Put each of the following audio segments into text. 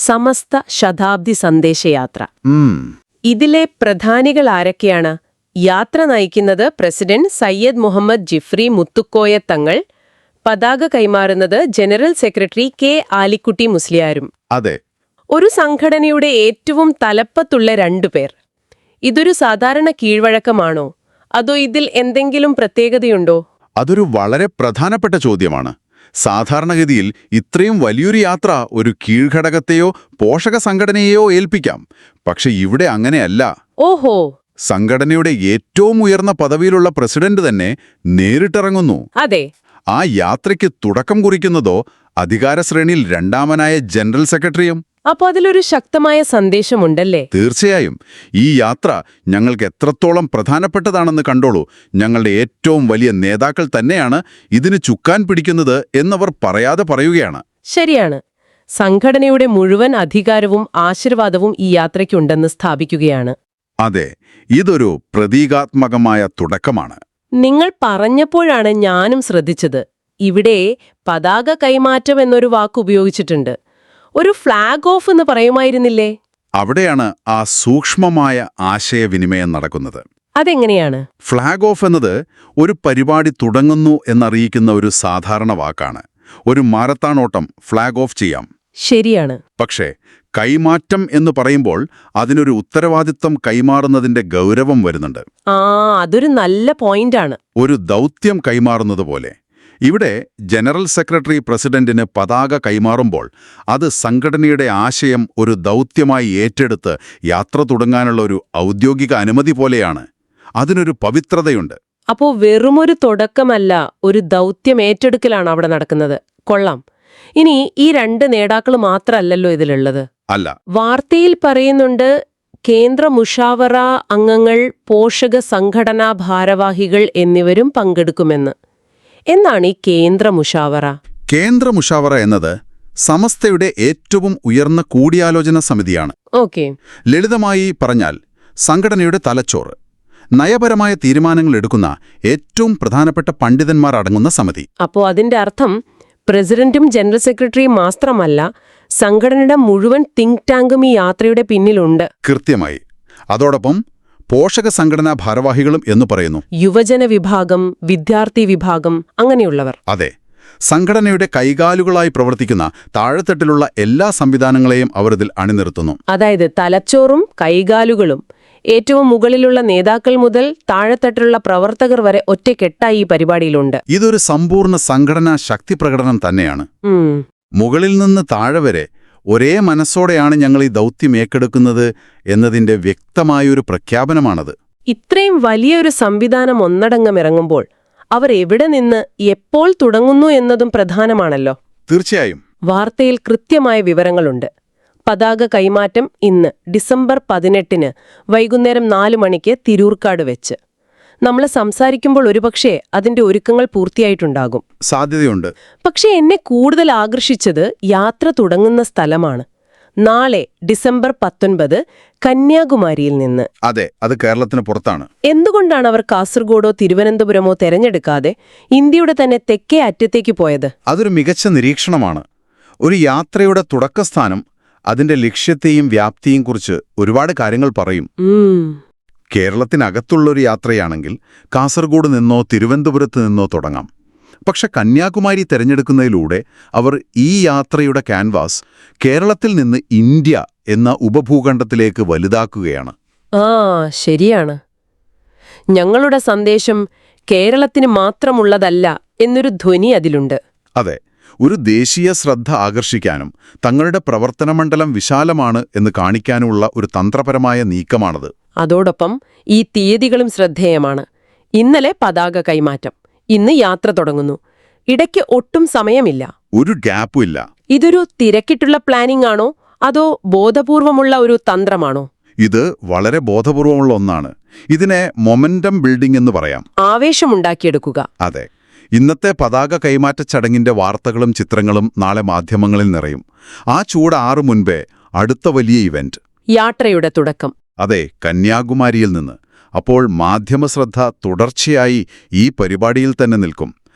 സമസ്ത ശതാബ്ദി സന്ദേശയാത്ര. ഉം, ഇതിലെ പ്രധാനികൾ ആരൊക്കെയാണ്? യാത്ര നയിക്കുന്നത് പ്രസിഡന്റ് സയ്യദ് മുഹമ്മദ് ജിഫ്രി മുത്തുക്കോയ തങ്ങൾ, പതാക കൈമാറുന്നത് ജനറൽ സെക്രട്ടറി കെ ആലിക്കുട്ടി മുസ്ലിയാരും. അതെ. ഒരു സംഘടനയുടെ ഏറ്റവും തലപ്പത്തുള്ള രണ്ടുപേർ. ഇതൊരു സാധാരണ കീഴ്വഴക്കമാണോ, അതോ ഇതിൽ എന്തെങ്കിലും പ്രത്യേകതയുണ്ടോ? അതൊരു വളരെ പ്രധാനപ്പെട്ട ചോദ്യമാണ്. സാധാരണഗതിയിൽ ഇത്രയും വലിയൊരു യാത്ര ഒരു കീഴ്ഘടകത്തെയോ പോഷക സംഘടനയെയോ ഏൽപ്പിക്കാം. പക്ഷെ ഇവിടെ അങ്ങനെയല്ല. ഓഹോ. സംഘടനയുടെ ഏറ്റവും ഉയർന്ന പദവിയിലുള്ള പ്രസിഡന്റ് തന്നെ നേരിട്ടിറങ്ങുന്നു. അതെ. ആ യാത്രയ്ക്ക് തുടക്കം കുറിക്കുന്നതോ അധികാരശ്രേണിയിൽ രണ്ടാമനായ ജനറൽ സെക്രട്ടറിയും. അപ്പൊ അതിലൊരു ശക്തമായ സന്ദേശമുണ്ടല്ലേ? തീർച്ചയായും. ഈ യാത്ര ഞങ്ങൾക്ക് എത്രത്തോളം പ്രധാനപ്പെട്ടതാണെന്ന് കണ്ടോളൂ. ഞങ്ങളുടെ ഏറ്റവും വലിയ നേതാക്കൾ തന്നെയാണ് ഇതിന് ചുക്കാൻ പിടിക്കുന്നത് എന്നവർ പറയാതെ പറയുകയാണ്. ശരിയാണ്. സംഘടനയുടെ മുഴുവൻ അധികാരവും ആശീർവാദവും ഈ യാത്രയ്ക്കുണ്ടെന്ന് സ്ഥാപിക്കുകയാണ്. അതെ, ഇതൊരു പ്രതീകാത്മകമായ തുടക്കമാണ്. നിങ്ങൾ പറഞ്ഞപ്പോഴാണ് ഞാനും ശ്രദ്ധിച്ചത്. ഇവിടെ പതാക കൈമാറ്റം എന്നൊരു വാക്ക് ഉപയോഗിച്ചിട്ടുണ്ട്. ഒരു ഫ്ലാഗ് ഓഫ് എന്ന് പറയുമായിരുന്നില്ലേ? അവിടെയാണ് ആ സൂക്ഷ്മമായ ആശയവിനിമയം നടക്കുന്നത്. അതെങ്ങനെയാണ്? ഫ്ലാഗ് ഓഫ് എന്നത് ഒരു പരിപാടി തുടങ്ങുന്നു എന്നറിയിക്കുന്ന ഒരു സാധാരണ വാക്കാണ്. ഒരു മാരത്തൺ ഓട്ടം ഫ്ലാഗ് ഓഫ് ചെയ്യാം. ശരിയാണ്. പക്ഷേ കൈമാറ്റം എന്ന് പറയുമ്പോൾ അതിനൊരു ഉത്തരവാദിത്തം കൈമാറുന്നതിന്റെ ഗൗരവം വരുന്നുണ്ട്. അതൊരു നല്ല പോയിന്റാണ്. ഒരു ദൗത്യം കൈമാറുന്നത് പോലെ. ഇവിടെ ജനറൽ സെക്രട്ടറി പ്രസിഡന്റിന് പതാക കൈമാറുമ്പോൾ അത് സംഘടനയുടെ ആശയം ഒരു ദൗത്യമായി ഏറ്റെടുത്ത് യാത്ര തുടങ്ങാനുള്ള ഒരു ഔദ്യോഗിക അനുമതി പോലെയാണ്. അതിനൊരു പവിത്രതയുണ്ട്. അപ്പോ വെറുമൊരു തുടക്കമല്ല, ഒരു ദൗത്യം ഏറ്റെടുക്കലാണ് അവിടെ നടക്കുന്നത്. കൊള്ളാം. ഇനി ഈ രണ്ട് നേതാക്കൾ മാത്രമല്ലല്ലോ ഇതിലുള്ളത്. അല്ല. വാർത്തയിൽ പറയുന്നുണ്ട് കേന്ദ്ര മുഷാവറ അംഗങ്ങൾ, പോഷക സംഘടനാ ഭാരവാഹികൾ എന്നിവരും പങ്കെടുക്കുമെന്ന്. എന്നാണ് ഈ കേന്ദ്ര മുഷാവറ? കേന്ദ്ര മുഷാവറ എന്നത് സമസ്തയുടെ ഏറ്റവും ഉയർന്ന കൂടിയാലോചന സമിതിയാണ്. ഓക്കെ. ലളിതമായി പറഞ്ഞാൽ സംഘടനയുടെ തലച്ചോറ്. നയപരമായ തീരുമാനങ്ങൾ എടുക്കുന്ന ഏറ്റവും പ്രധാനപ്പെട്ട പണ്ഡിതന്മാർ അടങ്ങുന്ന സമിതി. അപ്പോ അതിന്റെ അർത്ഥം പ്രസിഡന്റും ജനറൽ സെക്രട്ടറിയും മാത്രമല്ല, സംഘടനയുടെ മുഴുവൻ തിങ്ക് ടാങ്കും ഈ യാത്രയുടെ പിന്നിലുണ്ട്. കൃത്യമായി. അതോടൊപ്പം പോഷക സംഘടനാ ഭാരവാഹികളും എന്ന് പറയുന്നു. യുവജന വിഭാഗം, വിദ്യാർത്ഥി വിഭാഗം, അങ്ങനെയുള്ളവർ. അതെ. സംഘടനയുടെ കൈകാലുകളായി പ്രവർത്തിക്കുന്ന താഴെത്തട്ടിലുള്ള എല്ലാ സംവിധാനങ്ങളെയും അവർ ഇതിൽ അണിനിർത്തുന്നു. അതായത് തലച്ചോറും കൈകാലുകളും. ഏറ്റവും മുകളിലുള്ള നേതാക്കൾ മുതൽ താഴെത്തട്ടിലുള്ള പ്രവർത്തകർ വരെ ഒറ്റക്കെട്ടായി ഈ പരിപാടിയിലുണ്ട്. ഇതൊരു സമ്പൂർണ്ണ സംഘടനാ ശക്തി പ്രകടനം തന്നെയാണ്. മുകളിൽ നിന്ന് താഴെ വരെ ഒരേ മനസ്സോടെയാണ് ഞങ്ങൾ ഈ ദൗത്യം ഏറ്റെടുക്കുന്നത് എന്നതിന്റെ വ്യക്തമായൊരു പ്രഖ്യാപനമാണത്. ഇത്രയും വലിയൊരു സംവിധാനം ഒന്നടങ്കം ഇറങ്ങുമ്പോൾ അവർ എവിടെ നിന്ന് എപ്പോൾ തുടങ്ങുന്നു എന്നതും പ്രധാനമാണല്ലോ. തീർച്ചയായും. വാർത്തയിൽ കൃത്യമായ വിവരങ്ങളുണ്ട്. പതാക കൈമാറ്റം ഇന്ന് ഡിസംബർ 18 വൈകുന്നേരം 4 മണിക്ക് തിരൂർക്കാട് വെച്ച്. നമ്മൾ സംസാരിക്കുമ്പോൾ ഒരുപക്ഷെ അതിന്റെ ഒരുക്കങ്ങൾ പൂർത്തിയായിട്ടുണ്ടാകും. സാധ്യതയുണ്ട്. പക്ഷെ എന്നെ കൂടുതൽ ആകർഷിച്ചത് യാത്ര തുടങ്ങുന്ന സ്ഥലമാണ്. നാളെ ഡിസംബർ 19 കന്യാകുമാരിയിൽ നിന്ന്. അതെ, അത് കേരളത്തിന് പുറത്താണ്. എന്തുകൊണ്ടാണ് അവർ കാസർഗോഡോ തിരുവനന്തപുരമോ തെരഞ്ഞെടുക്കാതെ ഇന്ത്യയുടെ തന്നെ തെക്കേ അറ്റത്തേക്ക് പോയത്? അതൊരു മികച്ച നിരീക്ഷണമാണ്. ഒരു യാത്രയുടെ തുടക്കസ്ഥാനം അതിന്റെ ലക്ഷ്യത്തെയും വ്യാപ്തിയും കുറിച്ച് ഒരുപാട് കാര്യങ്ങൾ പറയും. കേരളത്തിനകത്തുള്ളൊരു യാത്രയാണെങ്കിൽ കാസർഗോഡ് നിന്നോ തിരുവനന്തപുരത്ത് നിന്നോ തുടങ്ങാം. പക്ഷെ കന്യാകുമാരി തിരഞ്ഞെടുക്കുന്നതിലൂടെ അവർ ഈ യാത്രയുടെ ക്യാൻവാസ് കേരളത്തിൽ നിന്ന് ഇന്ത്യ എന്ന ഉപഭൂഖണ്ഡത്തിലേക്ക് വലുതാക്കുകയാണ്. ശരിയാണ്. ഞങ്ങളുടെ സന്ദേശം കേരളത്തിന് മാത്രമുള്ളതല്ല എന്നൊരു ധ്വനി അതിലുണ്ട്. അതെ. ഒരു ദേശീയ ശ്രദ്ധ ആകർഷിക്കാനും തങ്ങളുടെ പ്രവർത്തനമണ്ഡലം വിശാലമാണ് എന്ന് കാണിക്കാനുമുള്ള ഒരു തന്ത്രപരമായ നീക്കമാണത്. അതോടൊപ്പം ഈ തീയതികളും ശ്രദ്ധേയമാണ്. ഇന്നലെ പതാക കൈമാറ്റം, ഇന്ന് യാത്ര തുടങ്ങുന്നു. ഇടയ്ക്ക് ഒട്ടും സമയമില്ല, ഒരു ഗ്യാപ്പും ഇല്ല. ഇതൊരു തിരക്കിട്ടുള്ള പ്ലാനിംഗ് ആണോ, അതോ ബോധപൂർവമുള്ള ഒരു തന്ത്രമാണോ? ഇത് വളരെ ബോധപൂർവമുള്ള ഒന്നാണ്. ഇതിനെ മൊമെന്റം ബിൽഡിംഗ് എന്ന് പറയാം. ആവേശമുണ്ടാക്കിയെടുക്കുക. അതെ. ഇന്നത്തെ പതാക കൈമാറ്റ ചടങ്ങിന്റെ വാർത്തകളും ചിത്രങ്ങളും നാളെ മാധ്യമങ്ങളിൽ നിറയും. ആ ചൂട് 6 മുൻപേ അടുത്ത വലിയ ഇവന്റ്, യാത്രയുടെ തുടക്കം. അതെ, കന്യാകുമാരിയിൽ നിന്ന്. അപ്പോൾ മാധ്യമശ്രദ്ധ തുടർച്ചയായി ഈ പരിപാടിയിൽ തന്നെ നിൽക്കും.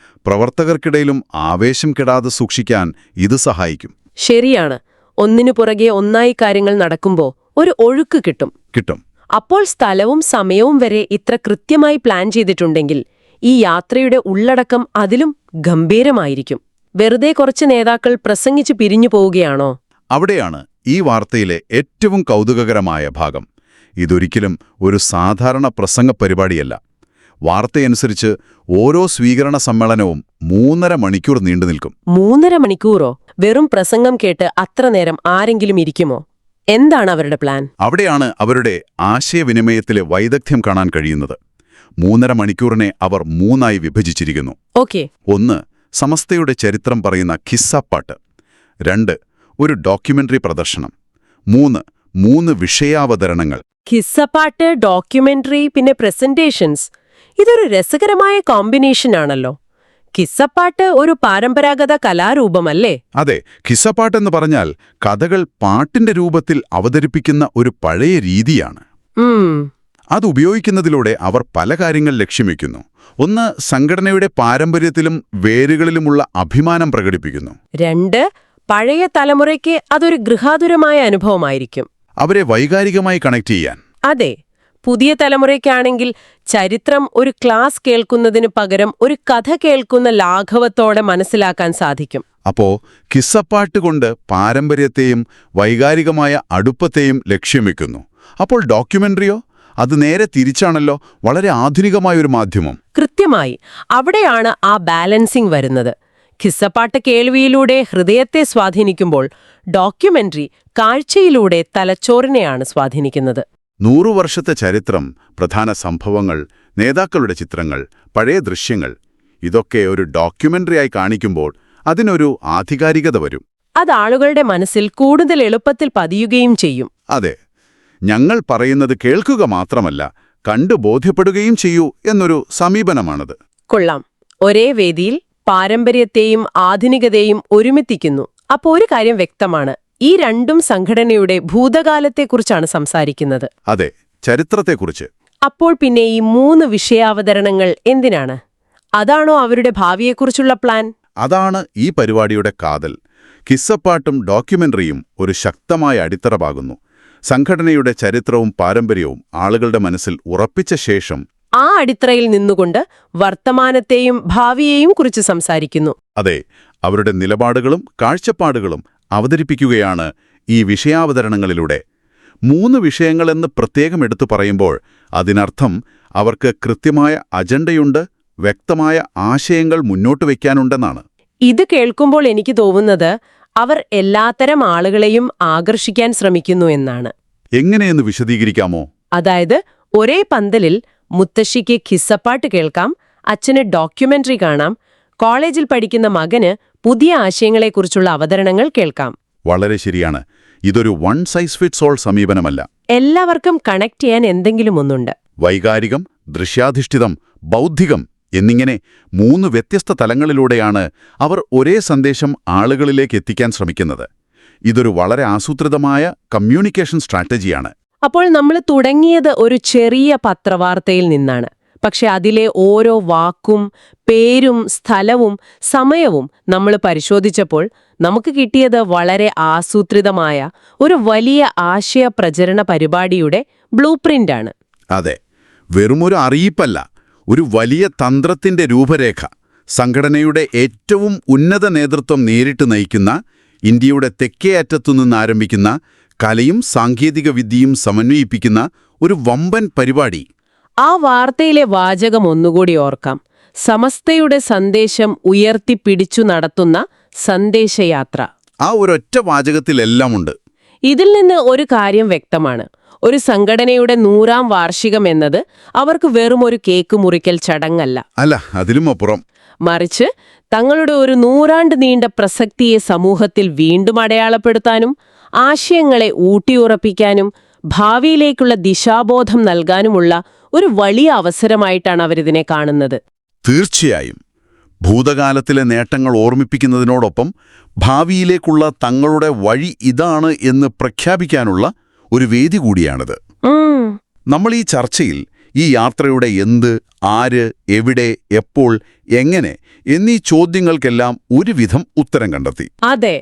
പ്രവർത്തകർക്കിടയിലും ആവേശം കെടാതെ സൂക്ഷിക്കാൻ ഇത് സഹായിക്കും. ശരിയാണ്. ഒന്നിനു പുറകെ ഒന്നായി കാര്യങ്ങൾ നടക്കുമ്പോൾ ഒരു ഒഴുക്ക് കിട്ടും. കിട്ടും. അപ്പോൾ സ്ഥലവും സമയവും വരെ ഇത്ര കൃത്യമായി പ്ലാൻ ചെയ്തിട്ടുണ്ടെങ്കിൽ ഈ യാത്രയുടെ ഉള്ളടക്കം അതിലും ഗംഭീരമായിരിക്കും. വെറുതെ കുറച്ച് നേതാക്കൾ പ്രസംഗിച്ച് പിരിഞ്ഞു പോവുകയാണോ? അവിടെയാണ് ഈ വാർത്തയിലെ ഏറ്റവും കൗതുകകരമായ ഭാഗം. ഇതൊരിക്കലും ഒരു സാധാരണ പ്രസംഗ പരിപാടിയല്ല. വാർത്തയനുസരിച്ച് ഓരോ സ്വീകരണ സമ്മേളനവും 3.5 മണിക്കൂർ നീണ്ടുനിൽക്കും. 3.5 മണിക്കൂറോ? വെറും പ്രസംഗം കേട്ട് അത്ര നേരം ആരെങ്കിലും ഇരിക്കുമോ? എന്താണ് അവരുടെ പ്ലാൻ? അവിടെയാണ് അവരുടെ ആശയവിനിമയത്തിലെ വൈദഗ്ധ്യം കാണാൻ കഴിയുന്നത്. 3.5 മണിക്കൂറിനെ അവർ 3ആയി വിഭജിച്ചിരിക്കുന്നു. ഓക്കെ. 1. സമസ്തയുടെ ചരിത്രം പറയുന്ന ഖിസ്സാപ്പാട്ട്. 2. ഒരു ഡോക്യുമെന്ററി പ്രദർശനം. 3 വിഷയാവതരണങ്ങൾ. ഖിസ്സപ്പാട്ട്, ഡോക്യുമെന്ററി, പിന്നെ പ്രസന്റേഷൻസ്. ഇതൊരു രസകരമായ കോമ്പിനേഷനാണല്ലോ. ഖിസ്സപ്പാട്ട് ഒരു പരമ്പരാഗത കലാരൂപമല്ലേ? അതെ, ഖിസ്സപ്പാട്ടെന്ന് പറഞ്ഞാൽ കഥകൾ പാട്ടിന്റെ രൂപത്തിൽ അവതരിപ്പിക്കുന്ന ഒരു പഴയ രീതിയാണ്. അതുപയോഗിക്കുന്നതിലൂടെ അവർ പല കാര്യങ്ങൾ ലക്ഷ്യം വയ്ക്കുന്നു. 1. സംഘടനയുടെ പാരമ്പര്യത്തിലും വേരുകളിലുമുള്ള അഭിമാനം പ്രകടിപ്പിക്കുന്നു. 2. പഴയ തലമുറയ്ക്ക് അതൊരു ഗൃഹാതുരമായ അനുഭവമായിരിക്കും. അവരെ വൈകാരികമായി കണക്ട് ചെയ്യാൻ. അതെ. പുതിയ തലമുറയ്ക്കാണെങ്കിൽ ചരിത്രം ഒരു ക്ലാസ് കേൾക്കുന്നതിനു പകരം ഒരു കഥ കേൾക്കുന്ന ലാഘവത്തോടെ മനസ്സിലാക്കാൻ സാധിക്കും. അപ്പോ ഖിസ്സപ്പാട്ട് കൊണ്ട് പാരമ്പര്യത്തെയും വൈകാരികമായ അടുപ്പത്തെയും ലക്ഷ്യം വയ്ക്കുന്നു. അപ്പോൾ ഡോക്യുമെന്ററിയോ? അത് നേരെ തിരിച്ചാണല്ലോ, വളരെ ആധുനികമായൊരു മാധ്യമം. കൃത്യമായി. അവിടെയാണ് ആ ബാലൻസിംഗ് വരുന്നത്. ഖിസ്സപ്പാട്ട് കേൾവിയിലൂടെ ഹൃദയത്തെ സ്വാധീനിക്കുമ്പോൾ ഡോക്യുമെന്ററി കാഴ്ചയിലൂടെ തലച്ചോറിനെയാണ് സ്വാധീനിക്കുന്നത്. 100 വർഷത്തെ ചരിത്രം, പ്രധാന സംഭവങ്ങൾ, നേതാക്കളുടെ ചിത്രങ്ങൾ, പഴയ ദൃശ്യങ്ങൾ, ഇതൊക്കെ ഒരു ഡോക്യുമെന്ററിയായി കാണിക്കുമ്പോൾ അതിനൊരു ആധികാരികത വരും. അത് ആളുകളുടെ മനസ്സിൽ കൂടുതൽ എളുപ്പത്തിൽ പതിയുകയും ചെയ്യും. അതെ, ഞങ്ങൾ പറയുന്നത് കേൾക്കുക മാത്രമല്ല, കണ്ടു ബോധ്യപ്പെടുകയും ചെയ്യൂ എന്നൊരു സമീപനമാണത്. കൊള്ളാം. ഒരേ വേദിയിൽ പാരമ്പര്യത്തെയും ആധുനികതയും ഒരുമിപ്പിക്കുന്നു. അപ്പോൾ ഒരു കാര്യം വ്യക്തമാണ്, ഈ രണ്ടും സംഘടനയുടെ ഭൂതകാലത്തെക്കുറിച്ചാണ് സംസാരിക്കുന്നത്. അതെ, ചരിത്രത്തെക്കുറിച്ച്. അപ്പോൾ പിന്നെ ഈ 3 വിഷയാവതരണങ്ങൾ എന്തിനാണ്? അതാണോ അവരുടെ ഭാവിയെക്കുറിച്ചുള്ള പ്ലാൻ? അതാണ് ഈ പരിപാടിയുടെ കാതൽ. ഖിസ്സപ്പാട്ടും ഡോക്യുമെന്ററിയും ഒരു ശക്തമായ അടിത്തറ പാകുന്നു. സംഘടനയുടെ ചരിത്രവും പാരമ്പര്യവും ആളുകളുടെ മനസ്സിൽ ഉറപ്പിച്ച ശേഷം ആ അടിത്തറയിൽ നിന്നുകൊണ്ട് വർത്തമാനത്തെയും ഭാവിയെയും കുറിച്ച് സംസാരിക്കുന്നു. അതെ, അവരുടെ നിലപാടുകളും കാഴ്ചപ്പാടുകളും അവതരിപ്പിക്കുകയാണ് ഈ വിഷയാവതരണങ്ങളിലൂടെ. 3 വിഷയങ്ങളെന്ന് പ്രത്യേകം എടുത്തു പറയുമ്പോൾ അതിനർത്ഥം അവർക്ക് കൃത്യമായ അജണ്ടയുണ്ട്, വ്യക്തമായ ആശയങ്ങൾ മുന്നോട്ട് വയ്ക്കാനുണ്ടെന്നാണ്. ഇത് കേൾക്കുമ്പോൾ എനിക്ക് തോന്നുന്നത് അവർ എല്ലാത്തരം ആളുകളെയും ആകർഷിക്കാൻ ശ്രമിക്കുന്നു എന്നാണ്. എങ്ങനെയെന്ന് വിശദീകരിക്കാമോ? അതായത്, ഒരേ പന്തലിൽ മുത്തശ്ശിക്ക് ഖിസ്സപ്പാട്ട് കേൾക്കാം, അച്ഛന് ഡോക്യുമെന്ററി കാണാം, കോളേജിൽ പഠിക്കുന്ന മകന് പുതിയ ആശയങ്ങളെക്കുറിച്ചുള്ള അവതരണങ്ങൾ കേൾക്കാം. വളരെ ശരിയാണ്. ഇതൊരു വൺ സൈസ് ഫിറ്റ്സ് ഓൾ സമീപനമല്ല. എല്ലാവർക്കും കണക്ട് ചെയ്യാൻ എന്തെങ്കിലും ഒന്നുണ്ട്. വൈകാരികം, ദൃശ്യാധിഷ്ഠിതം, ബൗദ്ധികം എന്നിങ്ങനെ 3 വ്യത്യസ്ത തലങ്ങളിലൂടെയാണ് അവർ ഒരേ സന്ദേശം ആളുകളിലേക്ക് എത്തിക്കാൻ ശ്രമിക്കുന്നത്. ഇതൊരു വളരെ ആസൂത്രിതമായ കമ്മ്യൂണിക്കേഷൻ സ്ട്രാറ്റജിയാണ്. അപ്പോൾ നമ്മൾ തുടങ്ങിയത് ഒരു ചെറിയ പത്രവാർത്തയിൽ നിന്നാണ്. പക്ഷെ അതിലെ ഓരോ വാക്കും, പേരും, സ്ഥലവും, സമയവും നമ്മൾ പരിശോധിച്ചപ്പോൾ നമുക്ക് കിട്ടിയത് വളരെ ആസൂത്രിതമായ ഒരു വലിയ ആശയപ്രചരണ പരിപാടിയുടെ ബ്ലൂ പ്രിന്റാണ്. അതെ, വെറുമൊരു അറിയിപ്പല്ല, ഒരു വലിയ തന്ത്രത്തിന്റെ രൂപരേഖ. സംഘടനയുടെ ഏറ്റവും ഉന്നത നേതൃത്വം നേരിട്ട് നയിക്കുന്ന, ഇന്ത്യയുടെ തെക്കേ അറ്റത്തുനിന്ന് ആരംഭിക്കുന്ന, കലയും സാങ്കേതിക വിദ്യയും സമന്വയിപ്പിക്കുന്ന ഒരു വമ്പൻ പരിപാടി. ആ വാർത്തയിലെ വാചകം ഒന്നുകൂടി ഓർക്കാം. സമസ്തയുടെ സന്ദേശം ഉയർത്തിപ്പിടിച്ചു നടത്തുന്ന സന്ദേശയാത്ര. ആ ഒരൊറ്റ വാചകത്തിലെല്ലാമുണ്ട്. ഇതിൽ നിന്ന് ഒരു കാര്യം വ്യക്തമാണ്. ഒരു സംഘടനയുടെ 100ാം വാർഷികം എന്നത് അവർക്ക് വെറും ഒരു കേക്ക് മുറിക്കൽ ചടങ്ങല്ല. അല്ല, അതിലും അപ്പുറം. മറിച്ച് തങ്ങളുടെ ഒരു 100 ആണ്ട് നീണ്ട പ്രസക്തിയെ സമൂഹത്തിൽ വീണ്ടും അടയാളപ്പെടുത്താനും ആശയങ്ങളെ ഊട്ടിയുറപ്പിക്കാനും ഭാവിയിലേക്കുള്ള ദിശാബോധം നൽകാനുമുള്ള ഒരു വലിയ അവസരമായിട്ടാണ് അവരിതിനെ കാണുന്നത്. തീർച്ചയായും. ഭൂതകാലത്തിലെ നേട്ടങ്ങൾ ഓർമ്മിപ്പിക്കുന്നതിനോടൊപ്പം ഭാവിയിലേക്കുള്ള തങ്ങളുടെ വഴി ഇതാണ് എന്ന് പ്രഖ്യാപിക്കാനുള്ള ഒരു വേദി കൂടിയാണിത്. നമ്മൾ ഈ ചർച്ചയിൽ ഈ യാത്രയുടെ എന്ത്, ആര്, എവിടെ, എപ്പോൾ, എങ്ങനെ എന്നീ ചോദ്യങ്ങൾക്കെല്ലാം ഒരുവിധം ഉത്തരം കണ്ടെത്തി. അതെ,